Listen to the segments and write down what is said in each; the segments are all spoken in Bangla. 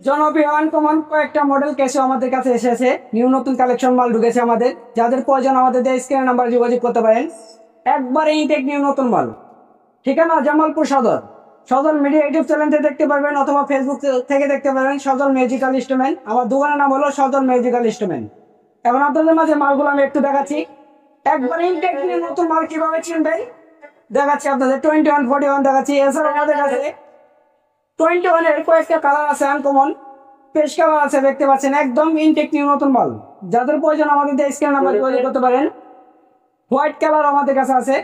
জনপ্রিয় আনকমন কয়েকটা মডেল ক্যাশও আমাদের কাছে এসেছে। নিউ নতুন কালেকশন মাল ঢুকেছে আমাদের। যাদের প্রয়োজন আমাদের স্ক্রিনের নাম্বার যোগাযোগ করতে পারেন। একবারে ইনটেক নিউ নতুন মাল। ঠিকানা জামালপুর সদর। সজল মিডিয়া ইউটিউব চ্যানেলে দেখতে পারবেন অথবা ফেসবুক থেকে দেখতে পারবেন সজল ম্যাজিক্যাল ইনস্ট্রুমেন্ট। আমার দোকানের নাম হলো সজল ম্যাজিক্যাল ইনস্ট্রুমেন্ট। এখন আপনাদের মাঝে মালগুলো আমি একটু দেখাচ্ছি। একবারে ইনটেক নিউ নতুন মাল কিভাবে চিনবেন দেখাচ্ছি আপনাদের। 21, 41 দেখাচ্ছি। এছাড়াও আমাদের কাছে 21 এর কয়েকটা কালার আছে আনকমন। পেশ কালার আছে দেখতে পাচ্ছেন। একদম ইনটেক নিউ নতুন মাল। যাদের প্রয়োজন আমাদের স্ক্রিনে নাম্বার যোগাযোগ করতে পারেন। হোয়াইট কালার আমাদের কাছে আছে।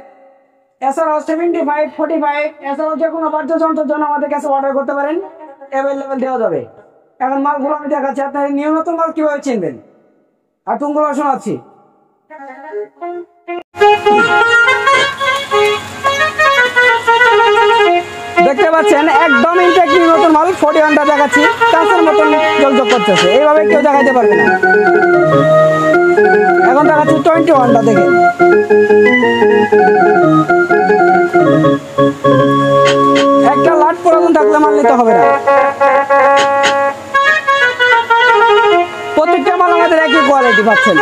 এছাড়াও 75, 45 এছাড়াও যে কোনো বাদ্যযন্ত্রের জন্য আমাদের কাছে অর্ডার করতে পারেন। অ্যাভেলেবেল দেওয়া যাবে। এখন মালগুলো আমি দেখাচ্ছি আপনার নিউ নতুন মাল কিভাবে চিনবেন আর টুনগুলো শোনাচ্ছি। দেখতে পাচ্ছেন একদম ইনটেক নিউ নতুন মাল। 41টা দেখাচ্ছি। কাঁচের মতন জলজল করতেছে। এইভাবে কেউ দেখাইতে পারবে না। এখন দেখাচ্ছি 21টা দেখে। একটা লাট পুরাতন থাকলে মাল নিতে হবে না। প্রত্যেকটা মাল আমাদের একই কোয়ালিটি পাচ্ছেন।